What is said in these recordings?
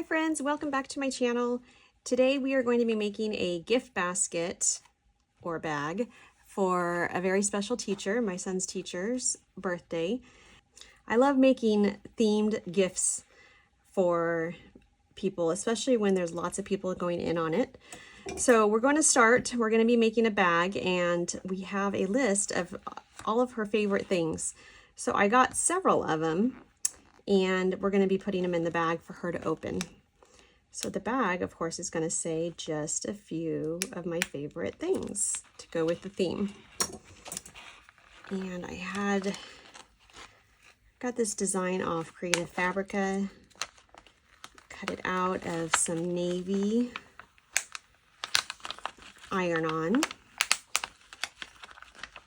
Hi friends, welcome back to my channel. Today we are going to be making a gift basket or bag for a very special teacher, my son's teacher's birthday. I love making themed gifts for people, especially when there's lots of people going in on it. So we're going to be making a bag, and we have a list of all of her favorite things. So I got several of them, and we're going to be putting them in the bag for her to open. So the bag, of course, is going to say just a few of my favorite things to go with the theme. And I got this design off Creative Fabrica, cut it out of some navy iron-on.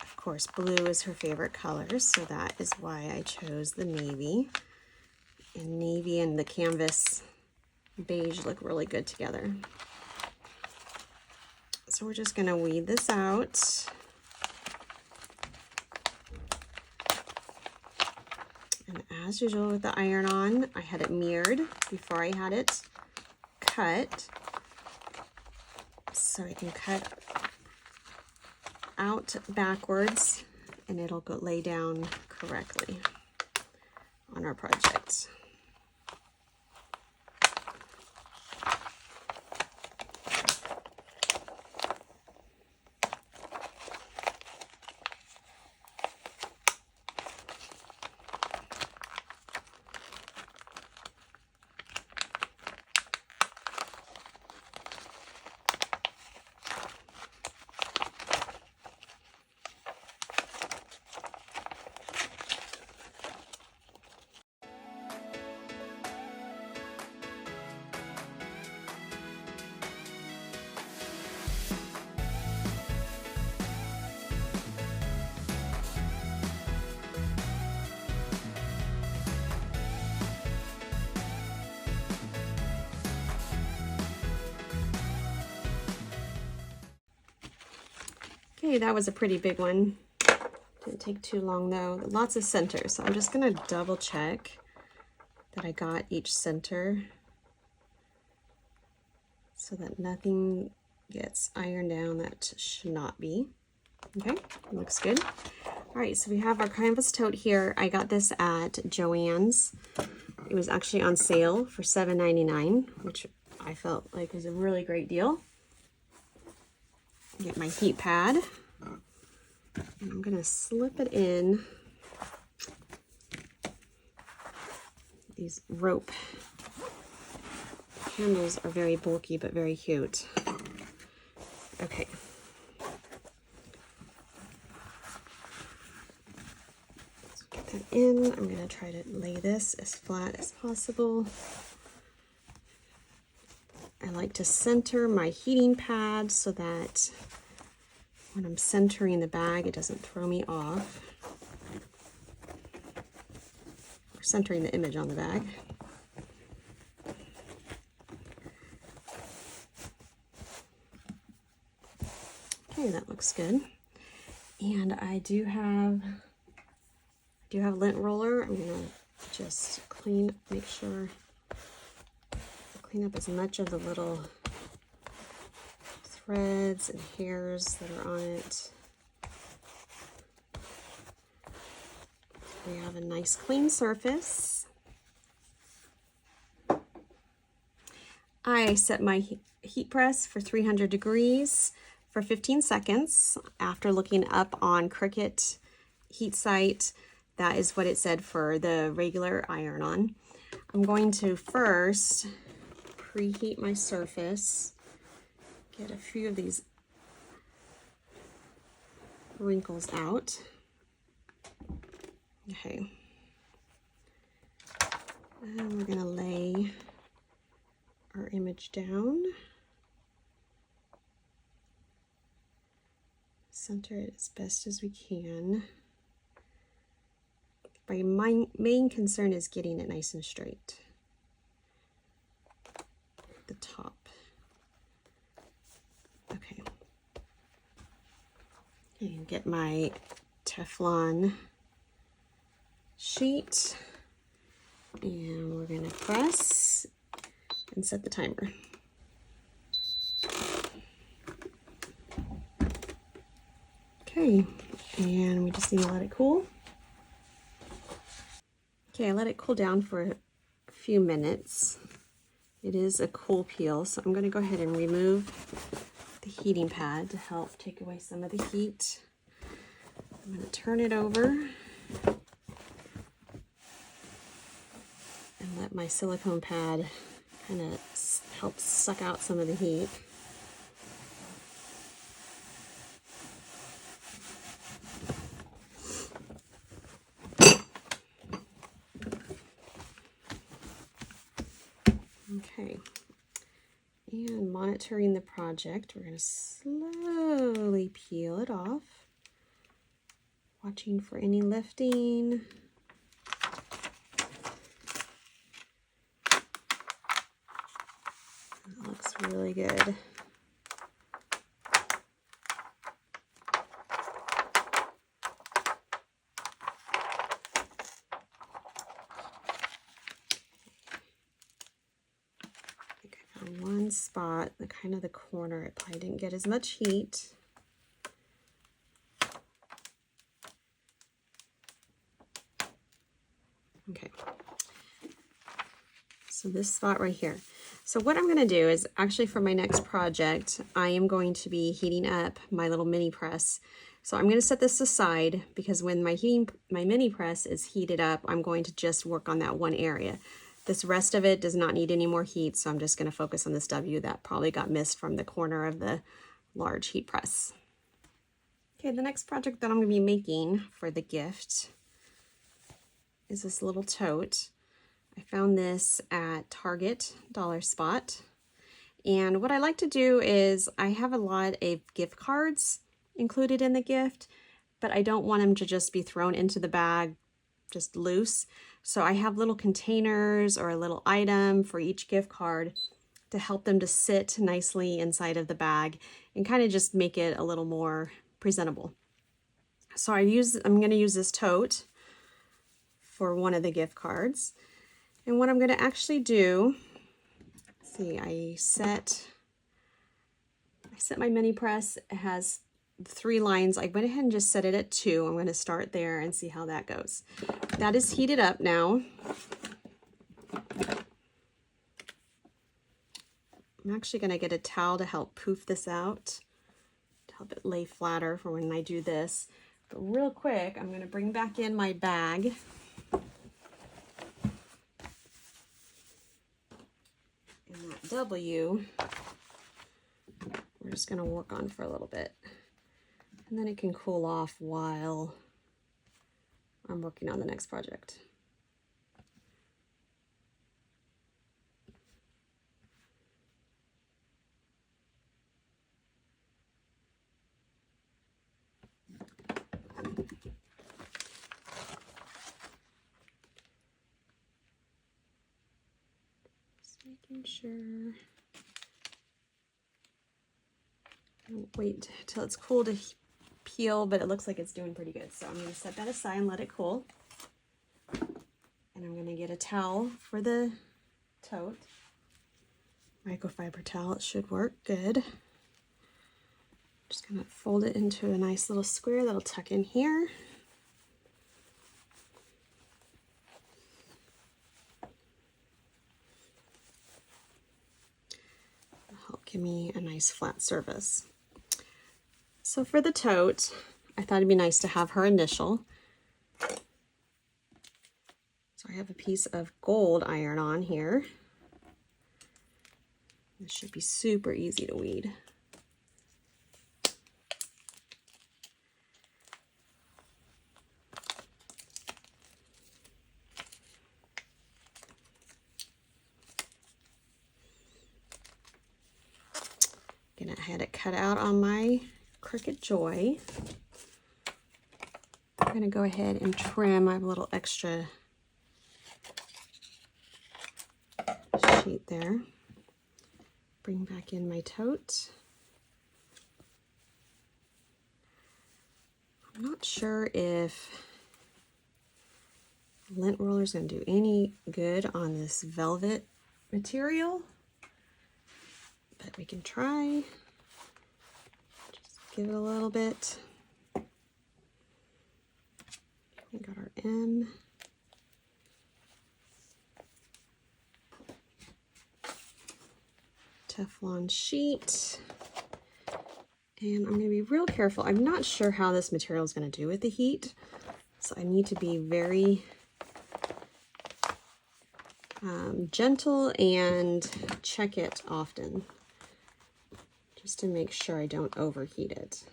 Of course, blue is her favorite color, so that is why I chose the navy. And navy and the canvas beige look really good together. So we're just going to weed this out. And as usual with the iron-on, I had it mirrored before I had it cut. So I can cut out backwards and it'll lay down correctly on our project. Okay, that was a pretty big one. Didn't take too long though. Lots of centers. So I'm just gonna double check that I got each center so that nothing gets ironed down that should not be. Okay, looks good. All right, so we have our canvas tote here. I got this at Joann's. It was actually on sale for $7.99, which I felt like was a really great deal. Get my heat pad, and I'm going to slip it in these rope handles. Are very bulky but very cute. Okay. So get that in. I'm going to try to lay this as flat as possible. I like to center my heating pad so that when I'm centering the bag, it doesn't throw me off. Or centering the image on the bag. Okay, that looks good. And I do have lint roller. I'm gonna just make sure clean up as much of the little threads and hairs that are on it. We have a nice clean surface. I set my heat press for 300 degrees for 15 seconds. After looking up on Cricut heat site, that is what it said for the regular iron-on. I'm going to first preheat my surface, get a few of these wrinkles out. Okay. And we're going to lay our image down. Center it as best as we can. My main concern is getting it nice and straight. The top. Okay. And get my Teflon sheet, and we're going to press and set the timer. Okay, and we just need to let it cool. Okay, I let it cool down for a few minutes. It is a cool peel, so I'm going to go ahead and remove the heating pad to help take away some of the heat. I'm going to turn it over and let my silicone pad kind of help suck out some of the heat. Okay, and monitoring the project, we're going to slowly peel it off, watching for any lifting. That looks really good. One spot, the kind of the corner, it probably didn't get as much heat. Okay, so this spot right here. So what I'm going to do is actually for my next project, I am going to be heating up my little mini press. So I'm going to set this aside because when my mini press is heated up, I'm going to just work on that one area. This rest of it does not need any more heat, so I'm just going to focus on this W that probably got missed from the corner of the large heat press. Okay, the next project that I'm going to be making for the gift is this little tote. I found this at Target Dollar Spot. And what I like to do is I have a lot of gift cards included in the gift, but I don't want them to just be thrown into the bag just loose. So I have little containers or a little item for each gift card to help them to sit nicely inside of the bag and kind of just make it a little more presentable. So I'm going to use this tote for one of the gift cards. And what I'm going to actually do, see, I set my mini press. It has 3 lines. I went ahead and just set it at 2. I'm going to start there and see how that goes. That is heated up now. I'm actually going to get a towel to help poof this out, to help it lay flatter for when I do this. But real quick, I'm going to bring back in my bag. And that W, we're just going to work on for a little bit. And then it can cool off while I'm working on the next project. Just making sure. I'll wait till it's cool to peel, but it looks like it's doing pretty good. So I'm going to set that aside and let it cool. And I'm going to get a towel for the tote. Microfiber towel, it should work good. Just going to fold it into a nice little square that'll tuck in here. That'll help give me a nice flat surface. So for the tote, I thought it'd be nice to have her initial. So I have a piece of gold iron on here. This should be super easy to weed. Again, I had it cut out on my Cricut Joy. I'm going to go ahead and trim. I have a little extra sheet there. Bring back in my tote. I'm not sure if lint roller is going to do any good on this velvet material. but we can try. Just give it a little bit. We got our M. Teflon sheet. And I'm going to be real careful. I'm not sure how this material is going to do with the heat, so I need to be very gentle and check it often, just to make sure I don't overheat it.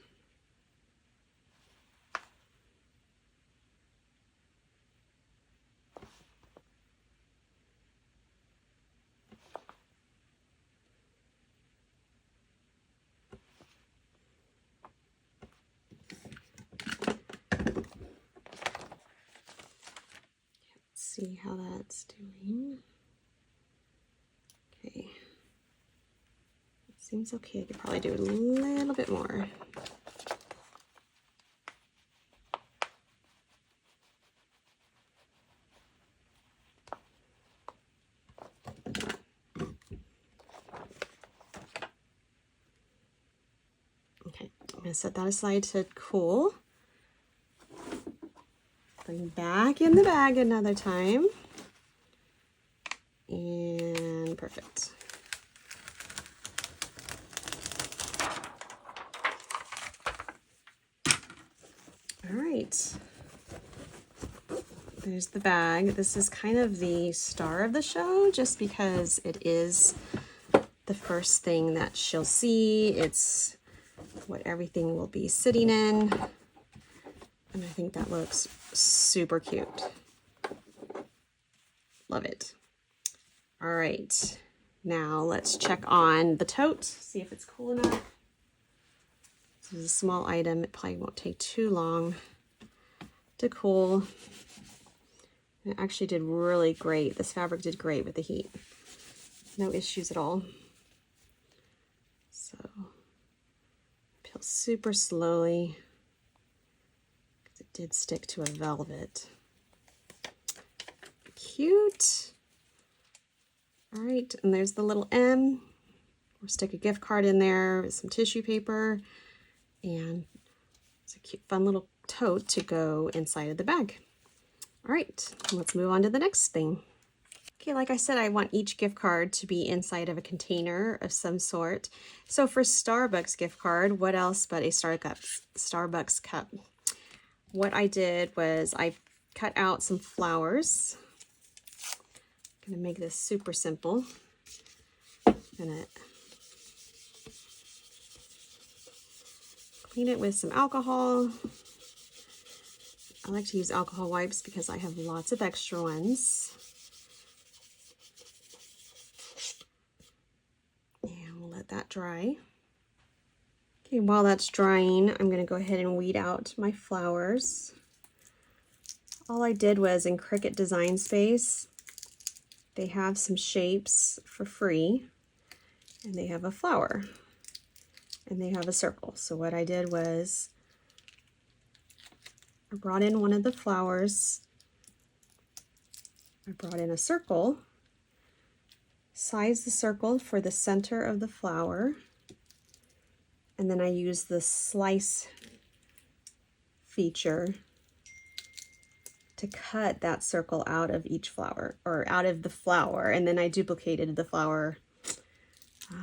See how that's doing. Okay, seems okay. I could probably do a little bit more. Okay, I'm going to set that aside to cool. Bring back in the bag another time. And perfect. All right. There's the bag. This is kind of the star of the show just because it is the first thing that she'll see. It's what everything will be sitting in. And I think that looks super cute. Love it. All right, now let's check on the tote, see if it's cool enough. This is a small item. It probably won't take too long to cool. It actually did really great. This fabric did great with the heat. No issues at all. So, peel super slowly because it did stick to a velvet. Cute. All right, and there's the little M. We'll stick a gift card in there with some tissue paper, and it's a cute, fun little tote to go inside of the bag. All right, let's move on to the next thing. Okay, like I said, I want each gift card to be inside of a container of some sort. So for Starbucks gift card, what else but a Starbucks cup? What I did was I cut out some flowers. I'm gonna make this super simple. I'm gonna clean it with some alcohol. I like to use alcohol wipes because I have lots of extra ones. And we'll let that dry. Okay, while that's drying, I'm gonna go ahead and weed out my flowers. All I did was in Cricut Design Space, they have some shapes for free, and they have a flower, and they have a circle. So what I did was I brought in one of the flowers, I brought in a circle, sized the circle for the center of the flower, and then I used the slice feature to cut that circle out of each flower, or out of the flower, and then I duplicated the flower, I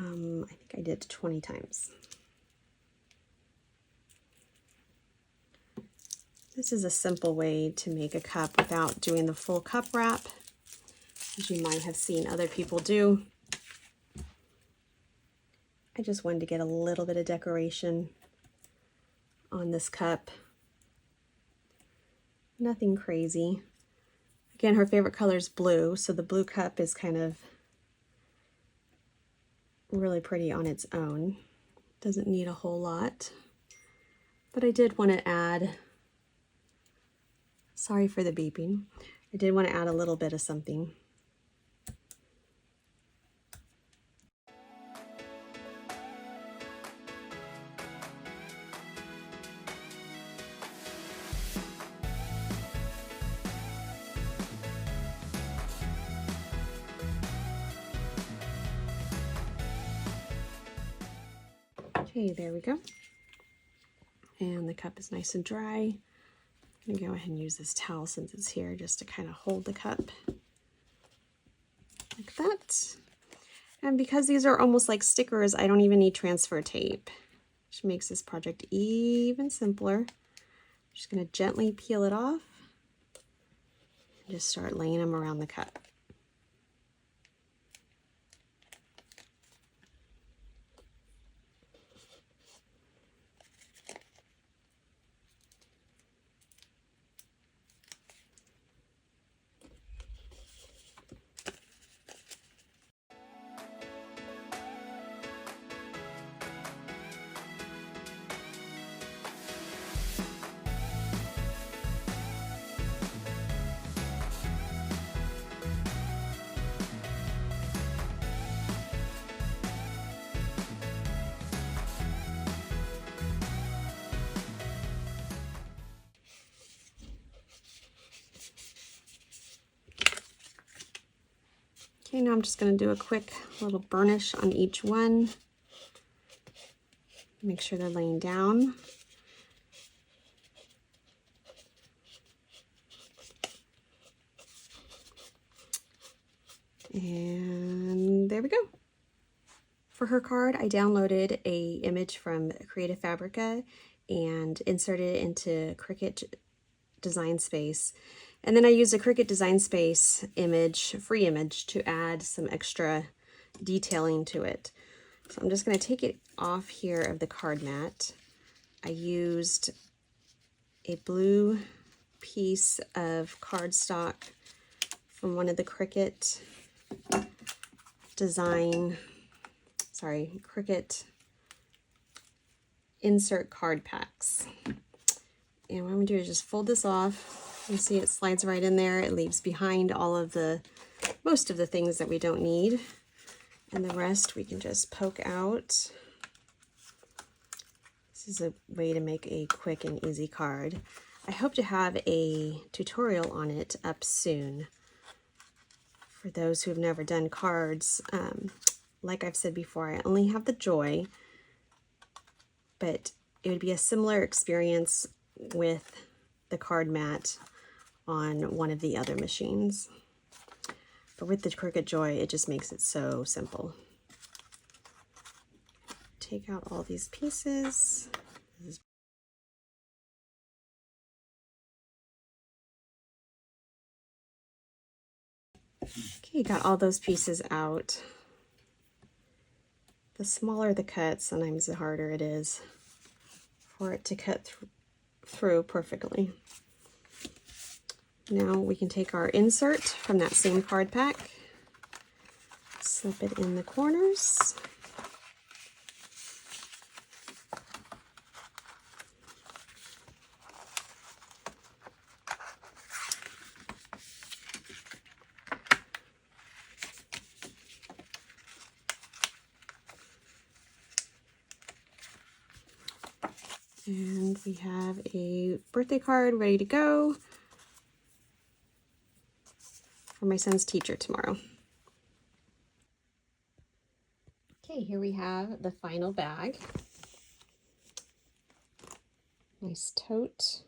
think I did 20 times. This is a simple way to make a cup without doing the full cup wrap, as you might have seen other people do. I just wanted to get a little bit of decoration on this cup. Nothing crazy. Again, her favorite color is blue, so the blue cup is kind of really pretty on its own. Doesn't need a whole lot. But I did want to add, sorry for the beeping, I did want to add a little bit of something. Okay, there we go. And the cup is nice and dry. I'm gonna go ahead and use this towel since it's here just to kind of hold the cup like that. And because these are almost like stickers, I don't even need transfer tape, which makes this project even simpler. I'm just gonna gently peel it off and just start laying them around the cup. Okay, now I'm just going to do a quick little burnish on each one. Make sure they're laying down. And there we go. For her card, I downloaded an image from Creative Fabrica and inserted it into Cricut Design Space. And then I used a Cricut Design Space image, free image, to add some extra detailing to it. So I'm just going to take it off here of the card mat. I used a blue piece of cardstock from one of the Cricut Cricut insert card packs. And what I'm going to do is just fold this off. You see it slides right in there. It leaves behind most of the things that we don't need. And the rest we can just poke out. This is a way to make a quick and easy card. I hope to have a tutorial on it up soon. For those who have never done cards, like I've said before, I only have the Joy, but it would be a similar experience with the card mat on one of the other machines. But with the Cricut Joy, it just makes it so simple. Take out all these pieces. Okay, got all those pieces out. The smaller the cut, sometimes the harder it is for it to cut through perfectly. Now we can take our insert from that same card pack, slip it in the corners. And we have a birthday card ready to go for my son's teacher tomorrow. Okay, here we have the final bag. Nice tote.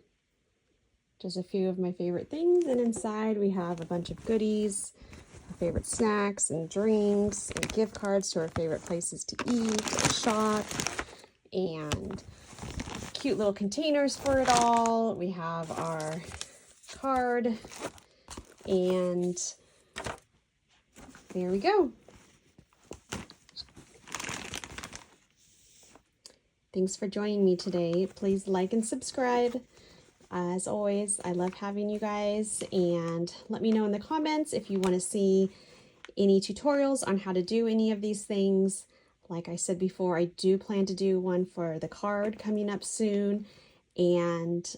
Just a few of my favorite things, and inside we have a bunch of goodies, our favorite snacks and drinks, and gift cards to our favorite places to eat and shop, and cute little containers for it all. We have our card, and there we go. Thanks for joining me today. Please like and subscribe. As always, I love having you guys, and let me know in the comments if you want to see any tutorials on how to do any of these things. Like I said before, I do plan to do one for the card coming up soon, and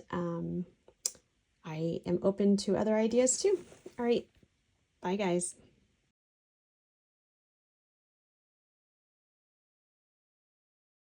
I am open to other ideas too. All right, bye guys.